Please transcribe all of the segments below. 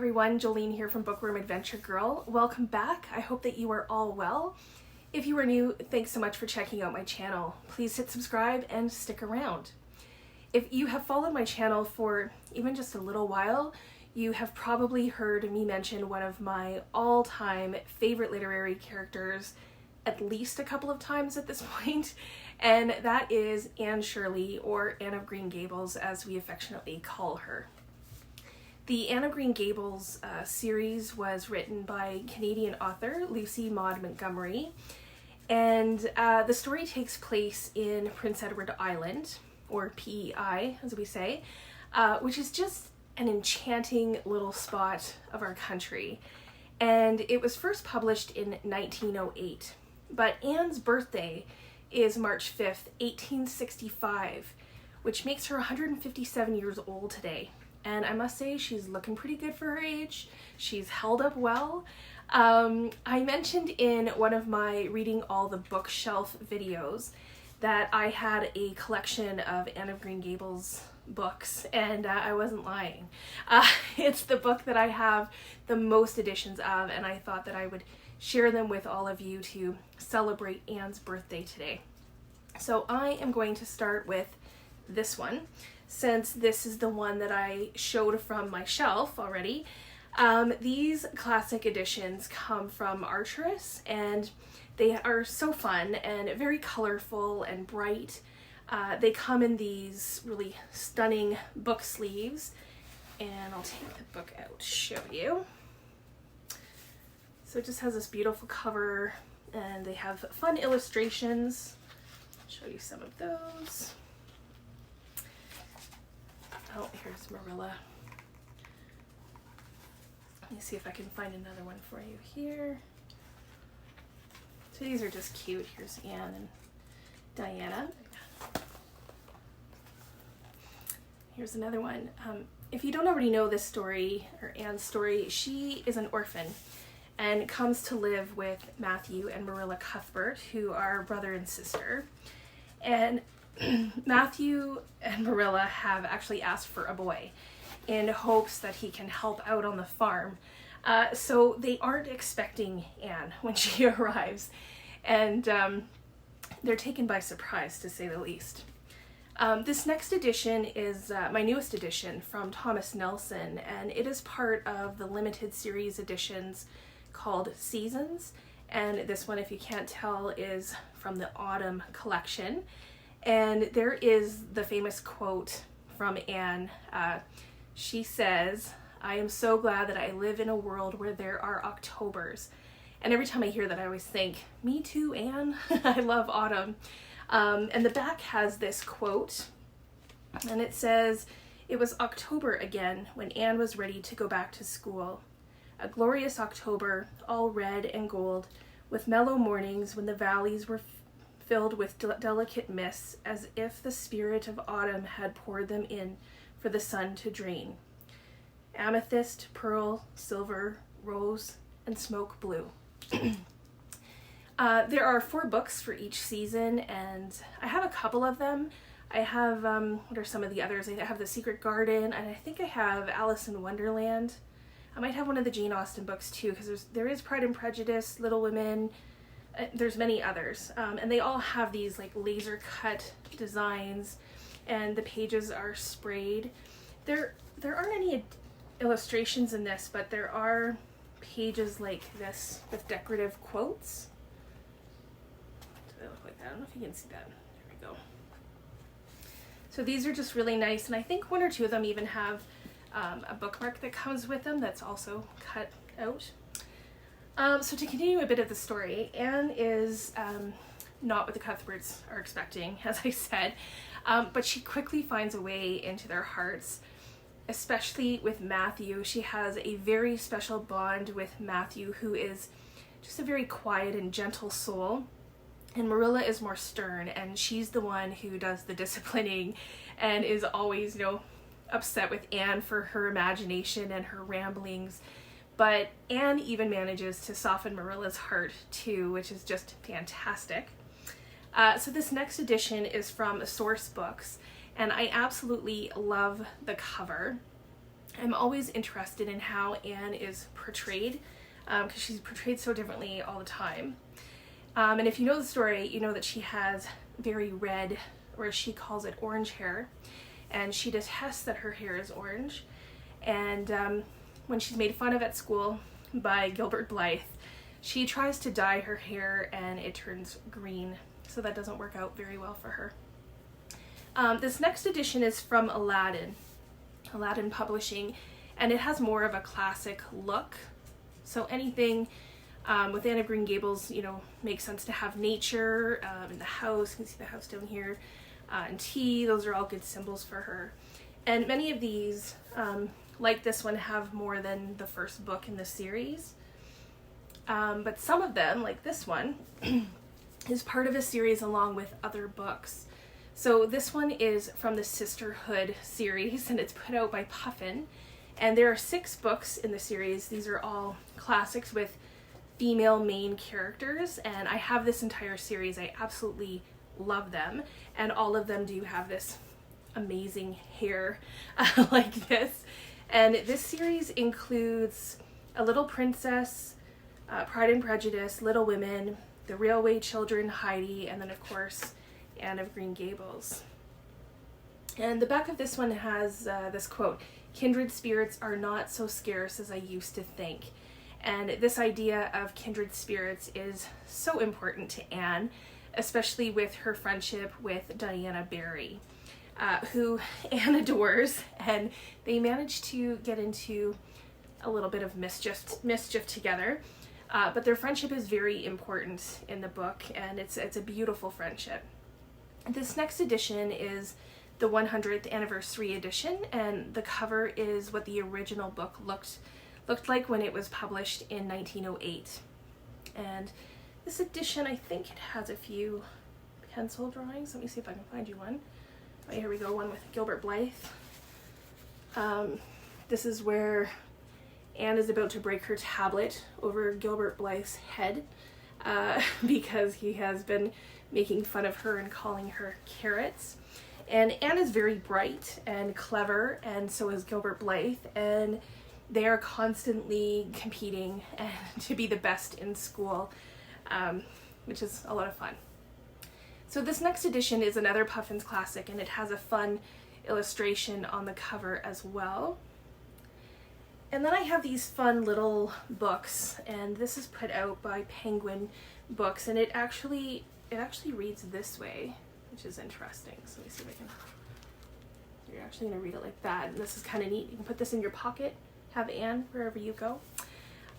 everyone, Jolene here from Bookworm Adventure Girl. Welcome back. I hope that you are all well. If you are new, thanks so much for checking out my channel. Please hit subscribe and stick around. If you have followed my channel for even just a little while, you have probably heard me mention one of my all-time favorite literary characters at least a couple of times at this point, and that is Anne Shirley, or Anne of Green Gables as we affectionately call her. The Anne of Green Gables series was written by Canadian author Lucy Maud Montgomery, and the story takes place in Prince Edward Island, or PEI as we say, which is just an enchanting little spot of our country. And it was first published in 1908, but Anne's birthday is March 5th, 1865, which makes her 157 years old today. And I must say, she's looking pretty good for her age. She's held up well. I mentioned in one of my Reading All the Bookshelf videos that I had a collection of Anne of Green Gables books, and I wasn't lying. It's the book that I have the most editions of, and I thought that I would share them with all of you to celebrate Anne's birthday today. So I am going to start with this one, since this is the one that I showed from my shelf already. These classic editions come from Archerous, and they are so fun and very colorful and bright. They come in these really stunning book sleeves, and I'll take the book out to show you. So it just has this beautiful cover, and they have fun illustrations. I'll show you some of those. Oh, here's Marilla. Let me see if I can find another one for you here. So these are just cute. Here's Anne and Diana. Here's another one. If you don't already know this story, or Anne's story, she is an orphan and comes to live with Matthew and Marilla Cuthbert, who are brother and sister. And Matthew and Marilla have actually asked for a boy in hopes that he can help out on the farm. So they aren't expecting Anne when she arrives, and they're taken by surprise, to say the least. This next edition is my newest edition from Thomas Nelson, and it is part of the limited series editions called Seasons. And this one, if you can't tell, is from the Autumn collection. And there is the famous quote from Anne. She says, "I am so glad that I live in a world where there are Octobers." And every time I hear that, I always think, me too, Anne. I love autumn. And the back has this quote, and it says, "It was October again when Anne was ready to go back to school. A glorious October, all red and gold, with mellow mornings when the valleys were filled with delicate mists, as if the spirit of autumn had poured them in for the sun to drain. Amethyst, pearl, silver, rose, and smoke blue." There are 4 books for each season, and I have a couple of them. I have, what are some of the others? I have The Secret Garden, and I think I have Alice in Wonderland. I might have one of the Jane Austen books too, because there is Pride and Prejudice, Little Women, there's many others, and they all have these like laser cut designs, and the pages are sprayed. There aren't any illustrations in this, but there are pages like this with decorative quotes. Do they look like that? I don't know if you can see that. There we go. So these are just really nice, and I think 1 or 2 of them even have a bookmark that comes with them that's also cut out. So to continue a bit of the story, Anne is not what the Cuthberts are expecting, as I said, but she quickly finds a way into their hearts, especially with Matthew. She has a very special bond with Matthew, who is just a very quiet and gentle soul, and Marilla is more stern, and she's the one who does the disciplining and is always, upset with Anne for her imagination and her ramblings. But Anne even manages to soften Marilla's heart too, which is just fantastic. So this next edition is from Sourcebooks, and I absolutely love the cover. I'm always interested in how Anne is portrayed, because she's portrayed so differently all the time. And if you know the story, you know that she has very red, or she calls it orange hair, and she detests that her hair is orange. And when she's made fun of at school by Gilbert Blythe, she tries to dye her hair and it turns green, so that doesn't work out very well for her. This next edition is from Aladdin Publishing, and it has more of a classic look. So anything with Anne of Green Gables, you know, makes sense to have nature in the house. You can see the house down here, and tea. Those are all good symbols for her. And many of these, like this one, have more than the first book in the series. But some of them, like this one, is part of a series along with other books. So this one is from the Sisterhood series, and it's put out by Puffin. And there are 6 books in the series. These are all classics with female main characters, and I have this entire series. I absolutely love them, and all of them do have this amazing hair like this. And this series includes A Little Princess, Pride and Prejudice, Little Women, The Railway Children, Heidi, and then of course Anne of Green Gables. And the back of this one has this quote, "Kindred spirits are not so scarce as I used to think." And this idea of kindred spirits is so important to Anne, especially with her friendship with Diana Barry, who Anne adores, and they manage to get into a little bit of mischief together. But their friendship is very important in the book, and it's a beautiful friendship. This next edition is the 100th anniversary edition, and the cover is what the original book looked like when it was published in 1908. And this edition, I think it has a few pencil drawings. Let me see if I can find you one. Oh, here we go, one with Gilbert Blythe. This is where Anne is about to break her tablet over Gilbert Blythe's head because he has been making fun of her and calling her carrots. And Anne is very bright and clever, and so is Gilbert Blythe, and they are constantly competing to be the best in school, which is a lot of fun. So this next edition is another Puffin's classic, and it has a fun illustration on the cover as well. And then I have these fun little books, and this is put out by Penguin Books, and it actually reads this way, which is interesting. So let me see if I can. You're actually going to read it like that, and this is kind of neat. You can put this in your pocket, have Anne wherever you go.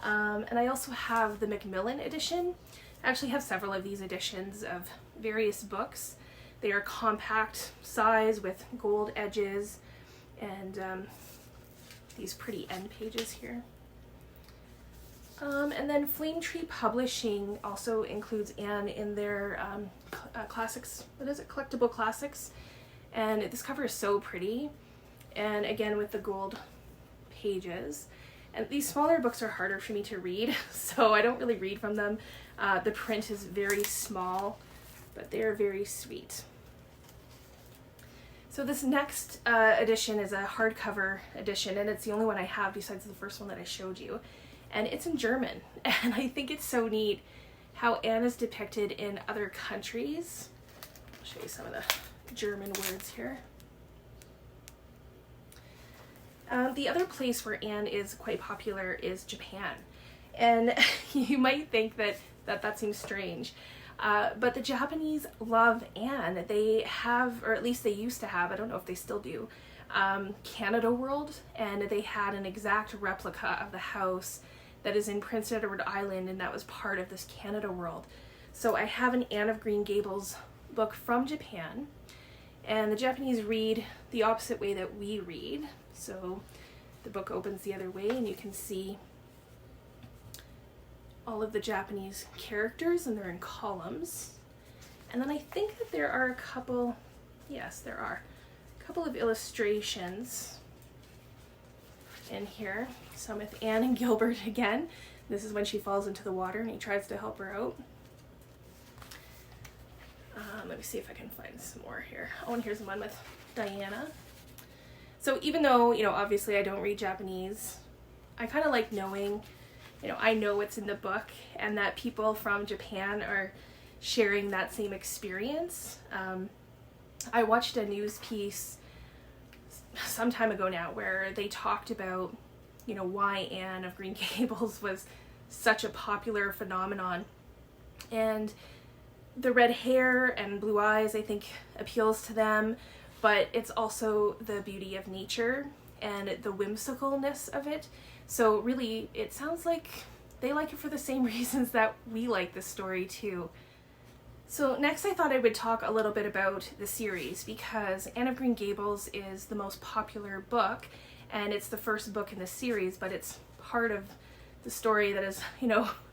And I also have the Macmillan edition. I actually have several of these editions of various books. They are compact size with gold edges and these pretty end pages here. And then Flame Tree Publishing also includes Anne in their classics, what is it, collectible classics. And this cover is so pretty. And again, with the gold pages. And these smaller books are harder for me to read, so I don't really read from them. The print is very small, but they're very sweet. So this next edition is a hardcover edition, and it's the only one I have besides the first one that I showed you. And it's in German, and I think it's so neat how Anne is depicted in other countries. I'll show you some of the German words here. The other place where Anne is quite popular is Japan. And you might think that seems strange. But the Japanese love Anne. They have, or at least they used to have, I don't know if they still do, Canada World. And they had an exact replica of the house that is in Prince Edward Island, and that was part of this Canada World. So I have an Anne of Green Gables book from Japan. And the Japanese read the opposite way that we read. So the book opens the other way, and you can see all of the Japanese characters, and they're in columns. And then I think that there are a couple, yes, there are a couple of illustrations in here. Some with Anne and Gilbert again. This is when she falls into the water and he tries to help her out. Let me see if I can find some more here. Oh, and here's one with Diana. So even though, obviously I don't read Japanese, I kind of like knowing, I know what's in the book and that people from Japan are sharing that same experience. I watched a news piece some time ago now where they talked about, why Anne of Green Gables was such a popular phenomenon. And the red hair and blue eyes, I think, appeals to them, but it's also the beauty of nature and the whimsicalness of it. So really, it sounds like they like it for the same reasons that we like the story too. So next I thought I would talk a little bit about the series, because Anne of Green Gables is the most popular book, and it's the first book in the series, but it's part of the story that is,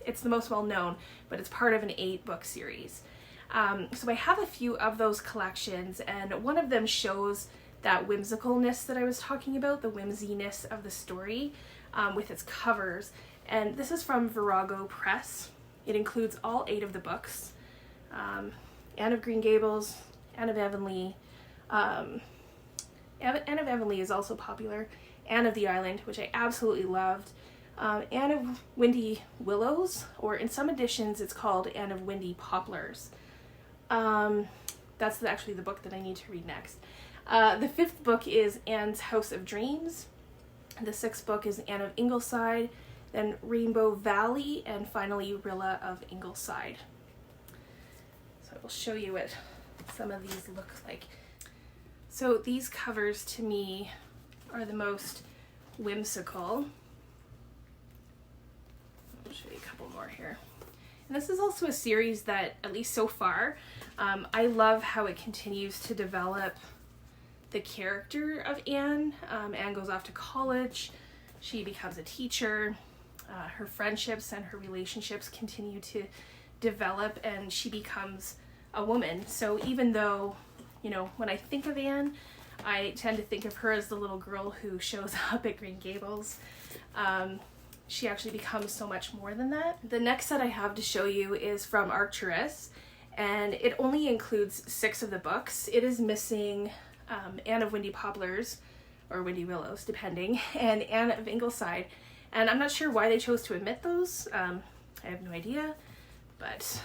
it's the most well known, but it's part of an 8-book series. So I have a few of those collections, and one of them shows that whimsicalness that I was talking about, the whimsiness of the story, with its covers. And this is from Virago Press. It includes all 8 of the books. Anne of Green Gables, Anne of Avonlea. Anne of Avonlea is also popular. Anne of the Island, which I absolutely loved. Anne of Windy Willows, or in some editions it's called Anne of Windy Poplars. That's actually the book that I need to read next. The 5th book is Anne's House of Dreams. The 6th book is Anne of Ingleside, then Rainbow Valley, and finally Rilla of Ingleside. So I will show you what some of these look like. So these covers to me are the most whimsical. I'll show you a couple more here. And this is also a series that, at least so far, I love how it continues to develop the character of Anne. Anne goes off to college, she becomes a teacher, her friendships and her relationships continue to develop, and she becomes a woman. So even though, when I think of Anne, I tend to think of her as the little girl who shows up at Green Gables. She actually becomes so much more than that. The next set I have to show you is from Archerous, and it only includes 6 of the books. It is missing Anne of Windy Poplars, or Windy Willows, depending, and Anne of Ingleside. And I'm not sure why they chose to omit those. I have no idea, but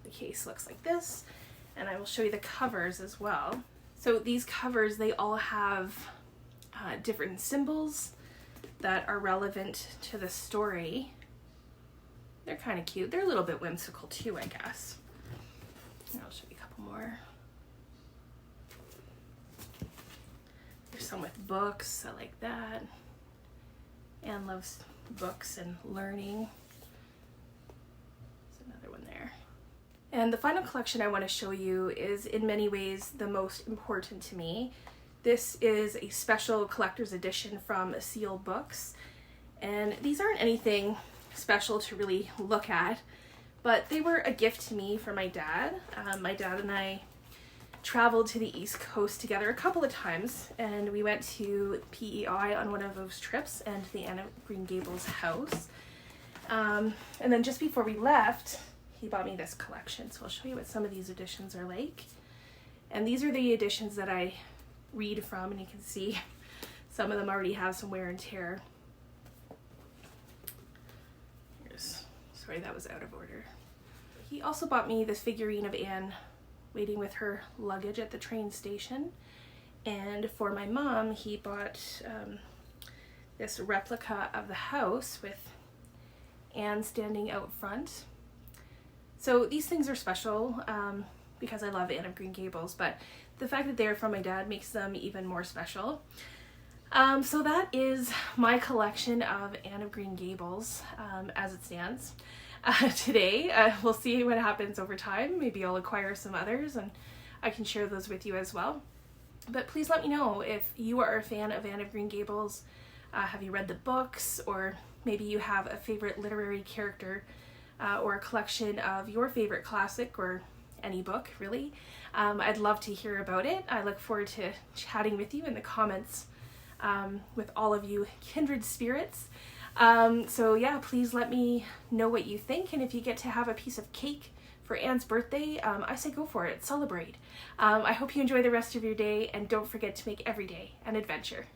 the case looks like this, and I will show you the covers as well. So these covers, they all have different symbols that are relevant to the story. They're kind of cute. They're a little bit whimsical too, I guess. And I'll show you a couple more. There's some with books. I like that. Anne loves books and learning. There's another one there. And the final collection I want to show you is in many ways the most important to me. This is a special collector's edition from Seal Books, and these aren't anything special to really look at, but they were a gift to me from my dad. My dad and I traveled to the East Coast together a couple of times, and we went to PEI on one of those trips and the Anne of Green Gables house. And then just before we left, he bought me this collection, so I'll show you what some of these editions are like. And these are the editions that I read from, and you can see some of them already have some wear and tear. Sorry, that was out of order. He also bought me this figurine of Anne waiting with her luggage at the train station, and for my mom he bought this replica of the house with Anne standing out front. So these things are special because I love Anne of Green Gables, but the fact that they're from my dad makes them even more special. So that is my collection of Anne of Green Gables as it stands today. We'll see what happens over time. Maybe I'll acquire some others and I can share those with you as well. But please let me know if you are a fan of Anne of Green Gables. Have you read the books, or maybe you have a favorite literary character or a collection of your favorite classic, or any book really. I'd love to hear about it. I look forward to chatting with you in the comments with all of you kindred spirits. So yeah, please let me know what you think, and if you get to have a piece of cake for Anne's birthday, I say go for it, celebrate. I hope you enjoy the rest of your day, and don't forget to make every day an adventure.